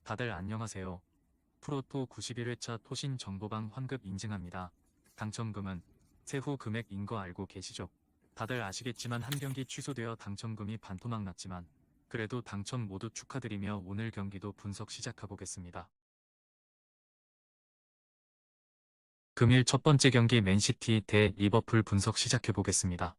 다들 안녕하세요. 프로토 91회차 토신 정보방 환급 인증합니다. 당첨금은 세후 금액인 거 알고 계시죠? 다들 아시겠지만 한 경기 취소되어 당첨금이 반토막 났지만 그래도 당첨 모두 축하드리며 오늘 경기도 분석 시작해보겠습니다. 금일 첫 번째 경기 맨시티 대 리버풀 분석 시작해보겠습니다.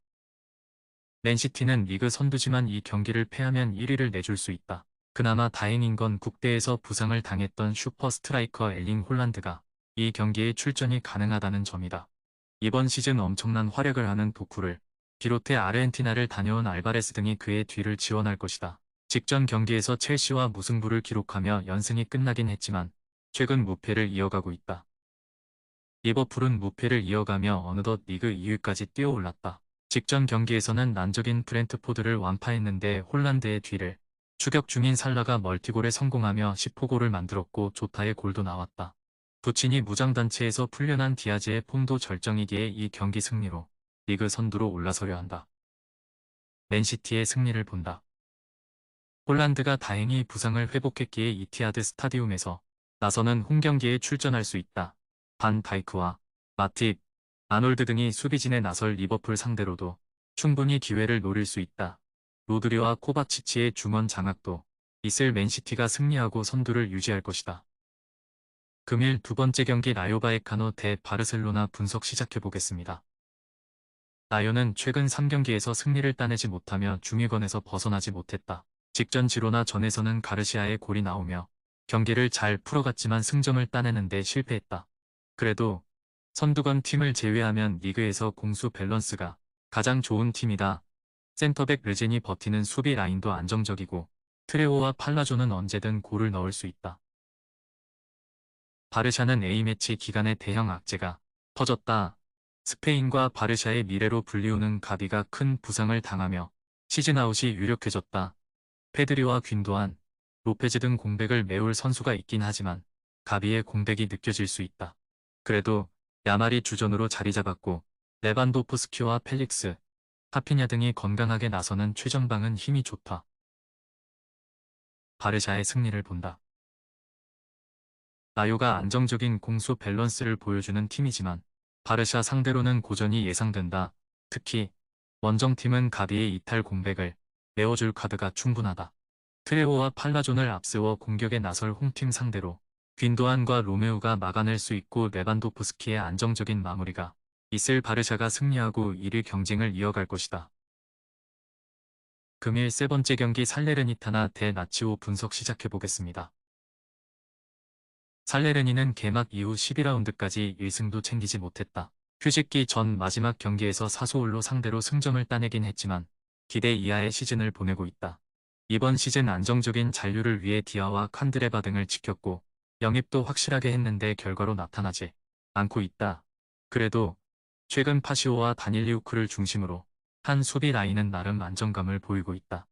맨시티는 리그 선두지만 이 경기를 패하면 1위를 내줄 수 있다. 그나마 다행인 건 국대에서 부상을 당했던 슈퍼 스트라이커 엘링 홀란드가 이 경기에 출전이 가능하다는 점이다. 이번 시즌 엄청난 활약을 하는 도쿠를 비롯해 아르헨티나를 다녀온 알바레스 등이 그의 뒤를 지원할 것이다. 직전 경기에서 첼시와 무승부를 기록하며 연승이 끝나긴 했지만 최근 무패를 이어가고 있다. 리버풀은 무패를 이어가며 어느덧 리그 2위까지 뛰어올랐다. 직전 경기에서는 난적인 브렌트포드를 완파했는데 홀란드의 뒤를 추격 중인 살라가 멀티골에 성공하며 10호골을 만들었고 조타의 골도 나왔다. 부친이 무장단체에서 풀려난 디아즈의 폼도 절정이기에 이 경기 승리로 리그 선두로 올라서려 한다. 맨시티의 승리를 본다. 홀란드가 다행히 부상을 회복했기에 이티하드 스타디움에서 나서는 홈경기에 출전할 수 있다. 반 다이크와 마팁, 아놀드 등이 수비진에 나설 리버풀 상대로도 충분히 기회를 노릴 수 있다. 로드리와 코바치치의 중원 장악도 있을 맨시티가 승리하고 선두를 유지할 것이다. 금일 두 번째 경기 라요 바에카노 대 바르셀로나 분석 시작해보겠습니다. 라요는 최근 3경기에서 승리를 따내지 못하며 중위권에서 벗어나지 못했다. 직전 지로나 전에서는 가르시아의 골이 나오며 경기를 잘 풀어갔지만 승점을 따내는데 실패했다. 그래도 선두권 팀을 제외하면 리그에서 공수 밸런스가 가장 좋은 팀이다. 센터백 르젠이 버티는 수비 라인도 안정적이고 트레오와 팔라조는 언제든 골을 넣을 수 있다. 바르샤는 A매치 기간에 대형 악재가 터졌다. 스페인과 바르샤의 미래로 불리우는 가비가 큰 부상을 당하며 시즌아웃이 유력해졌다. 페드리와 균도안, 로페즈 등 공백을 메울 선수가 있긴 하지만 가비의 공백이 느껴질 수 있다. 그래도 야말이 주전으로 자리 잡았고 레반도프스키와 펠릭스, 하피냐 등이 건강하게 나서는 최전방은 힘이 좋다. 바르샤의 승리를 본다. 라요가 안정적인 공수 밸런스를 보여주는 팀이지만 바르샤 상대로는 고전이 예상된다. 특히 원정팀은 가비의 이탈 공백을 메워줄 카드가 충분하다. 트레오와 팔라존을 앞세워 공격에 나설 홈팀 상대로 귄도안과 로메우가 막아낼 수 있고 레반도프스키의 안정적인 마무리가 있을 바르샤가 승리하고 1위 경쟁을 이어갈 것이다. 금일 세 번째 경기 살레르니타나 대 나치오 분석 시작해보겠습니다. 살레르니는 개막 이후 12라운드까지 1승도 챙기지 못했다. 휴식기 전 마지막 경기에서 사소울로 상대로 승점을 따내긴 했지만 기대 이하의 시즌을 보내고 있다. 이번 시즌 안정적인 잔류를 위해 디아와 칸드레바 등을 지켰고 영입도 확실하게 했는데 결과로 나타나지 않고 있다. 그래도 최근 파시오와 다닐리우크를 중심으로 한 수비 라인은 나름 안정감을 보이고 있다.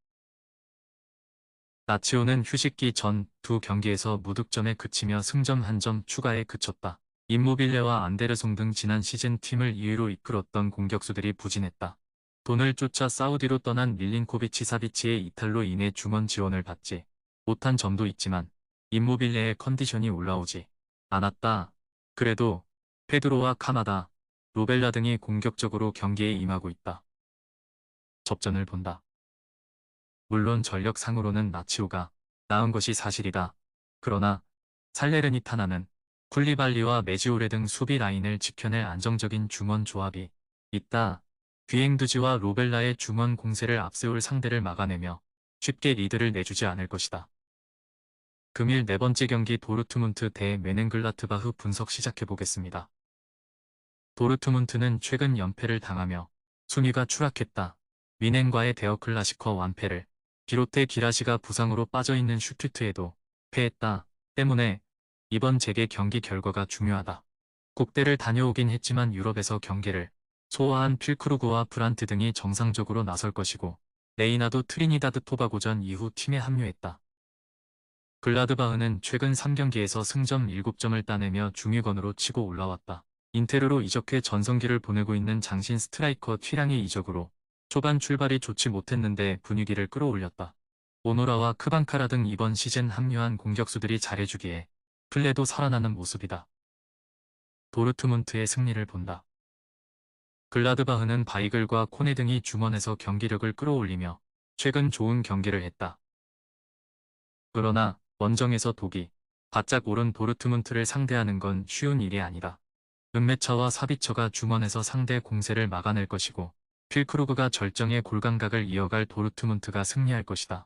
나치오는 휴식기 전 두 경기에서 무득점에 그치며 승점 1점 추가에 그쳤다. 임모빌레와 안데르송 등 지난 시즌 팀을 2위로 이끌었던 공격수들이 부진했다. 돈을 쫓아 사우디로 떠난 밀린코비치 사비치의 이탈로 인해 중원 지원을 받지 못한 점도 있지만 임모빌레의 컨디션이 올라오지 않았다. 그래도 페드로와 카마다, 로벨라 등이 공격적으로 경기에 임하고 있다. 접전을 본다. 물론 전력상으로는 나치오가 나은 것이 사실이다. 그러나 살레르니타나는 쿨리발리와 메지오레 등 수비 라인을 지켜낼 안정적인 중원 조합이 있다. 귀행두지와 로벨라의 중원 공세를 앞세울 상대를 막아내며 쉽게 리드를 내주지 않을 것이다. 금일 네 번째 경기 도르트문트 대 메넨글라트바흐 분석 시작해보겠습니다. 도르트문트는 최근 연패를 당하며 순위가 추락했다. 미넨과의 데어클라시커 완패를 비롯해 기라시가 부상으로 빠져있는 슈투트에도 패했다. 때문에 이번 재개 경기 결과가 중요하다. 국대를 다녀오긴 했지만 유럽에서 경기를 소화한 필크루그와 브란트 등이 정상적으로 나설 것이고 레이나도 트리니다드 토바고전 이후 팀에 합류했다. 글라드바흐는 최근 3경기에서 승점 7점을 따내며 중위권으로 치고 올라왔다. 인테르로 이적해 전성기를 보내고 있는 장신 스트라이커 튀랑의 이적으로 초반 출발이 좋지 못했는데 분위기를 끌어올렸다. 오노라와 크방카라 등 이번 시즌 합류한 공격수들이 잘해주기에 플레도 살아나는 모습이다. 도르트문트의 승리를 본다. 글라드바흐는 바이글과 코네 등이 중원에서 경기력을 끌어올리며 최근 좋은 경기를 했다. 그러나 원정에서 독이 바짝 오른 도르트문트를 상대하는 건 쉬운 일이 아니다. 은메차와 사비처가 중원에서 상대 공세를 막아낼 것이고 필크루그가 절정의 골감각을 이어갈 도르트문트가 승리할 것이다.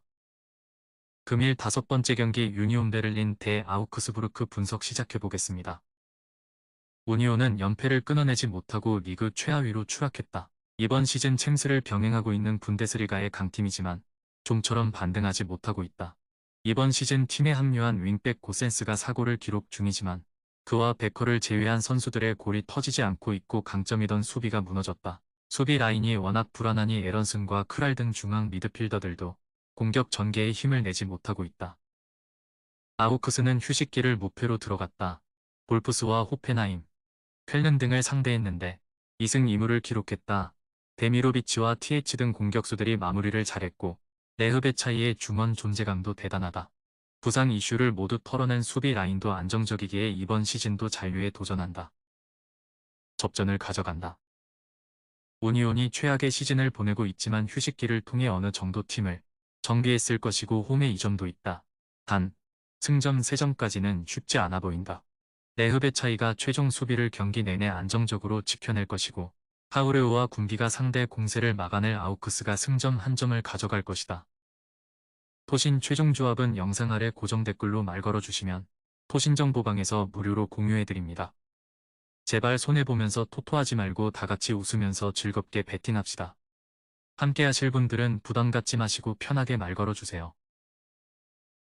금일 5번째 경기 유니온 베를린 대 아우크스부르크 분석 시작해보겠습니다. 우니온은 연패를 끊어내지 못하고 리그 최하위로 추락했다. 이번 시즌 챔스를 병행하고 있는 분데스리가의 강팀이지만 좀처럼 반등하지 못하고 있다. 이번 시즌 팀에 합류한 윙백 고센스가 사고를 기록 중이지만 그와 베커를 제외한 선수들의 골이 터지지 않고 있고 강점이던 수비가 무너졌다. 수비 라인이 워낙 불안하니 에런슨과 크랄 등 중앙 미드필더들도 공격 전개에 힘을 내지 못하고 있다. 아우크스는 휴식기를 무패로 들어갔다. 볼프스와 호펜하임, 쾰른 등을 상대했는데 2승 2무를 기록했다. 데미로비치와 TH 등 공격수들이 마무리를 잘했고 네흐베 차이의 중원 존재감도 대단하다. 부상 이슈를 모두 털어낸 수비 라인도 안정적이기에 이번 시즌도 잔류에 도전한다. 접전을 가져간다. 우니온이 최악의 시즌을 보내고 있지만 휴식기를 통해 어느 정도 팀을 정비했을 것이고 홈에 2점도 있다. 단, 승점 3점까지는 쉽지 않아 보인다. 네흐베 차이가 최종 수비를 경기 내내 안정적으로 지켜낼 것이고 하우레오와 군비가 상대 공세를 막아낼 아우크스가 승점 1점을 가져갈 것이다. 토신 최종 조합은 영상 아래 고정 댓글로 말 걸어주시면 토신정보방에서 무료로 공유해드립니다. 제발 손해보면서 토토하지 말고 다같이 웃으면서 즐겁게 베팅합시다. 함께 하실 분들은 부담 갖지 마시고 편하게 말 걸어주세요.